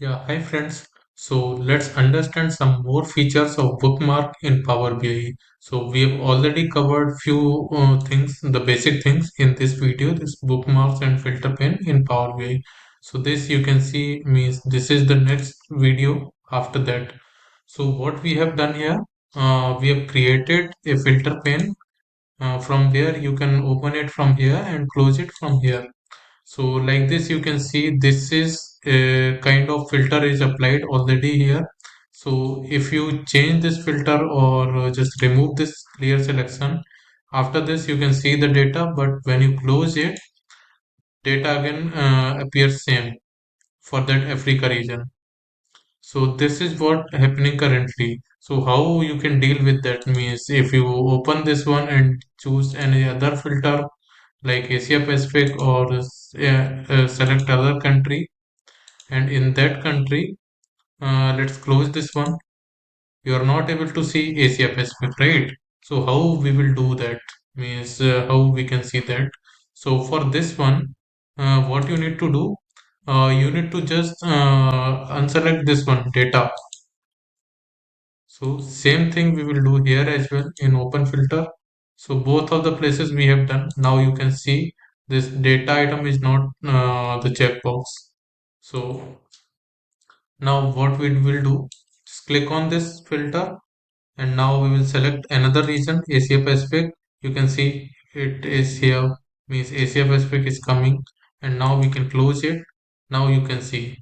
Yeah, hi friends. So let's understand some more features of Bookmark in Power BI. So we have already covered few things, the basic things in this video, this bookmarks and filter pane in Power BI. So this you can see means this is the next video after that. So what we have done here, we have created a filter pane. From there you can open it from here and close it from here. So like this you can see this is a kind of filter is applied already here. So if you change this filter or just remove this clear selection, after this you can see the data, but when you close it, data again appears same for that Africa region. So this is what happening currently. So how you can deal with that means if you open this one and choose any other filter like Asia Pacific or select other country, and in that country, let's close this one. You are not able to see Asia Pacific, right? So how we will do that means how we can see that. So for this one, what you need to do, you need to just unselect this one data. So same thing we will do here as well in open filter. So both of the places we have done. Now you can see this data item is not the checkbox. So now what we will do, just click on this filter and now we will select another region, Asia Pacific. You can see it is here, means Asia Pacific is coming, and now we can close it. Now you can see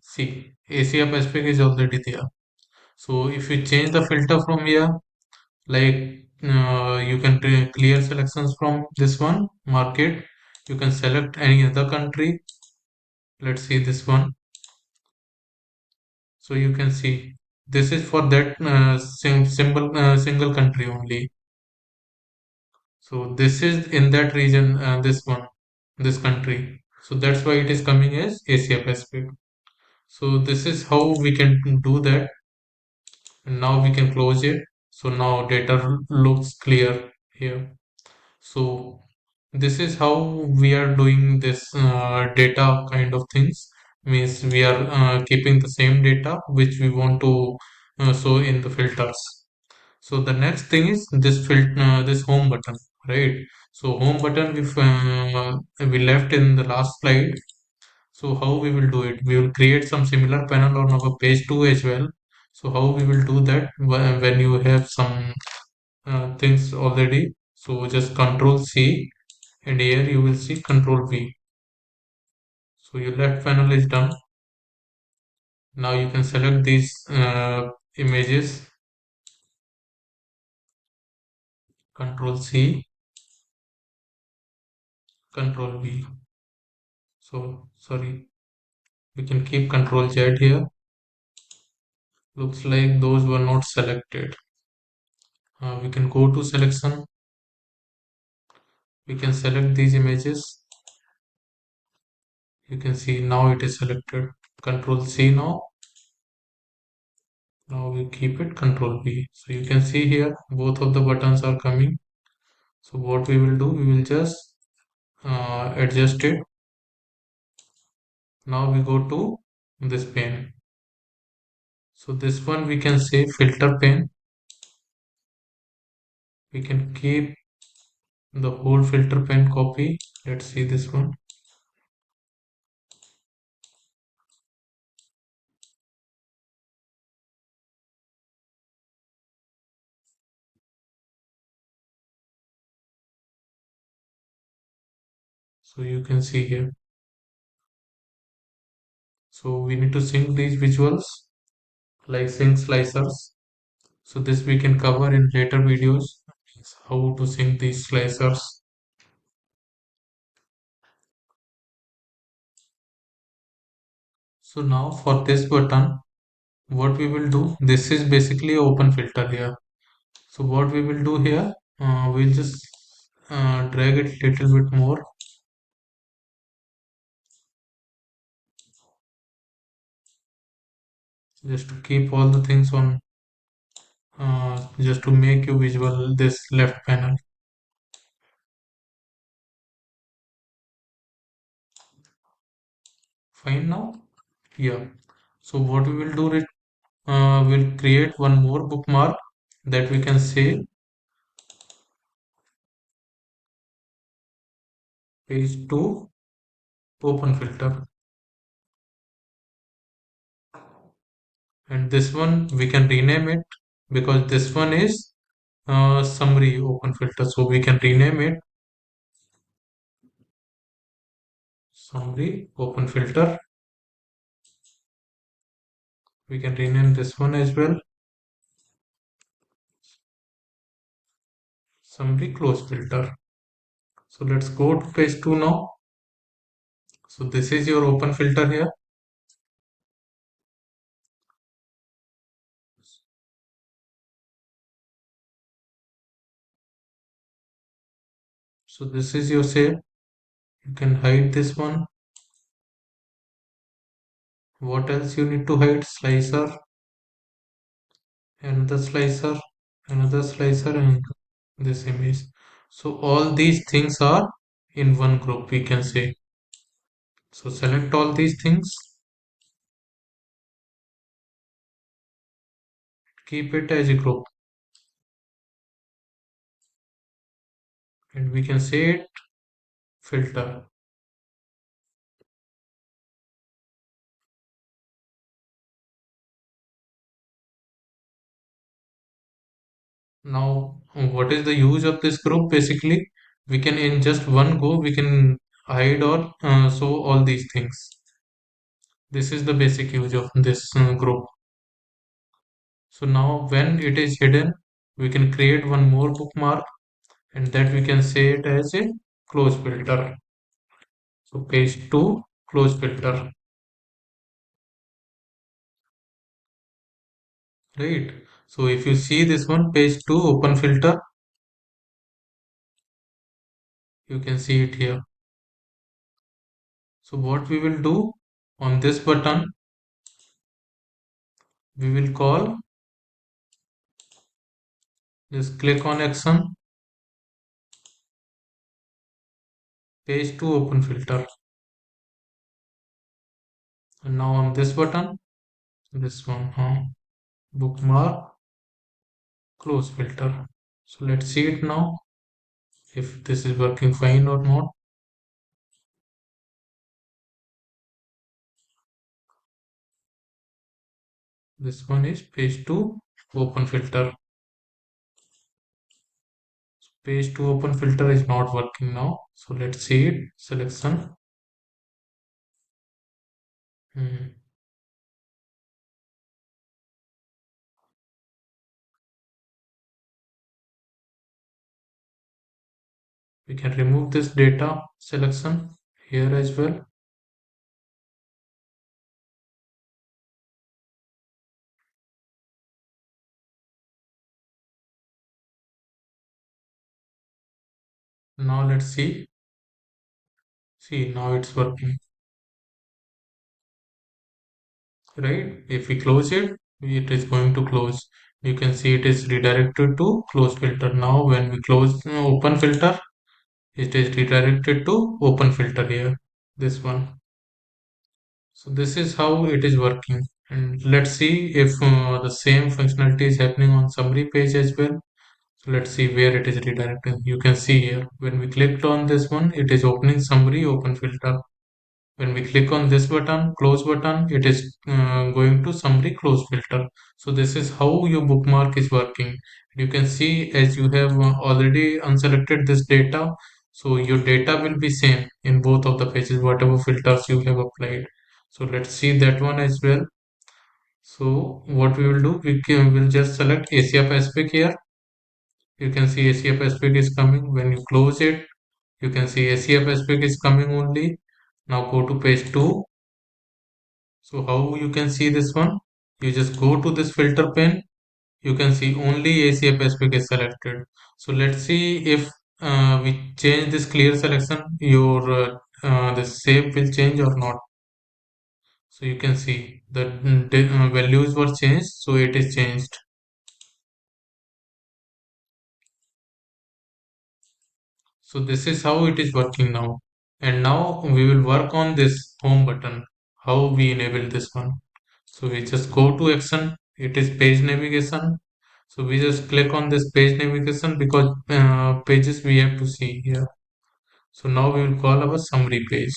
Asia Pacific is already there. So if you change the filter from here, like you can clear selections from this one, market, you can select any other country. Let's see this one. So you can see this is for that single country only. So this is in that region, this one, this country. So that's why it is coming as Asia Pacific. So this is how we can do that. And now we can close it. So now data looks clear here. So this is how we are doing this data kind of things. Means we are keeping the same data which we want to show in the filters. So the next thing is this home button, right? So home button we left in the last slide. So how we will do it? We will create some similar panel on our page 2 as well. So how we will do that when you have some things already. So just Control C and here you will see Control V. So your left panel is done. Now you can select these images. Control C, Control V. So sorry, we can keep Control Z here. Looks like those were not selected. We can go to selection. We can select these images. You can see now it is selected. Control C now. Now we keep it Control V. So you can see here both of the buttons are coming. So what we will do, we will just adjust it. Now we go to this pane. So this one we can say filter pane. We can keep the whole filter pane copy. Let's see this one. So you can see here. So we need to sync these visuals like sync slicers. So this we can cover in later videos. How to sync these slicers. So now for this button, what we will do, this is basically open filter here. So what we will do here, we'll just drag it little bit more. Just to keep all the things on, just to make you visual this left panel. Fine now. Yeah. So what we will do is we'll create one more bookmark that we can say page 2 open filter, and this one we can rename it because this one is summary open filter, so we can rename it summary open filter. We can rename this one as well summary close filter. So let's go to page 2 now. So this is your open filter here. So this is your save. You can hide this one. What else you need to hide? Slicer, another slicer, another slicer, and this image. So all these things are in one group, we can say. So select all these things, keep it as a group, and we can say it filter. Now, what is the use of this group? Basically, we can in just one go, we can hide or show all these things. This is the basic use of this group. So now when it is hidden, we can create one more bookmark and that we can say it as a close filter. So page 2 close filter, right? So if you see this one page 2 open filter, you can see it here. So what we will do on this button, we will call, just click on action page 2 open filter, and now on this button, this one, bookmark close filter. So let's see it now if this is working fine or not. This one is page 2 open filter. Page 2 open filter is not working now. So let's see it. Selection. Hmm. We can remove this data selection here as well. Now let's see. See, now it's working. Right? If we close it, it is going to close. You can see it is redirected to close filter. Now when we close open filter, it is redirected to open filter here. This one. So this is how it is working. And let's see if the same functionality is happening on summary page as well. So let's see where it is redirecting. You can see here when we clicked on this one, it is opening summary open filter. When we click on this button, close button, it is going to summary close filter. So this is how your bookmark is working. You can see as you have already unselected this data, so your data will be same in both of the pages, whatever filters you have applied. So let's see that one as well. So what we will do, will just select Asia Pacific here. You can see Asia Pacific is coming. When you close it, you can see Asia Pacific is coming only. Now go to page 2. So how you can see this one? You just go to this filter pane. You can see only Asia Pacific is selected. So let's see if we change this clear selection, your the shape will change or not. So you can see the values were changed, so it is changed. So this is how it is working now. And now we will work on this home button, how we enable this one. So we just go to action. It is page navigation. So we just click on this page navigation because pages we have to see here. So now we will call our summary page.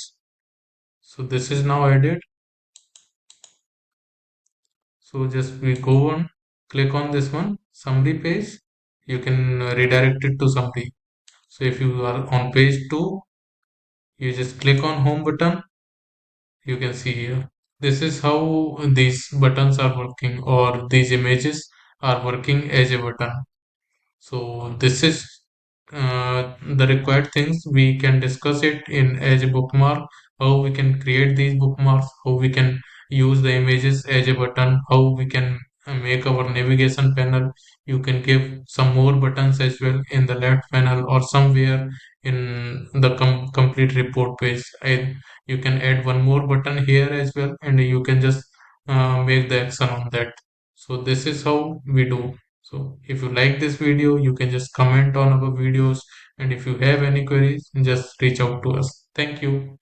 So this is now added. So just we go on, click on this one, summary page. You can redirect it to summary. So if you are on page 2, you just click on home button. You can see here. This is how these buttons are working, or these images are working as a button. So this is the required things. We can discuss it in as a bookmark, how we can create these bookmarks, how we can use the images as a button, how we can make our navigation panel. You can give some more buttons as well in the left panel or somewhere in the complete report page. You can add one more button here as well, and you can just make the action on that. So this is how we do. So if you like this video, you can just comment on our videos, and if you have any queries, just reach out to us. Thank you.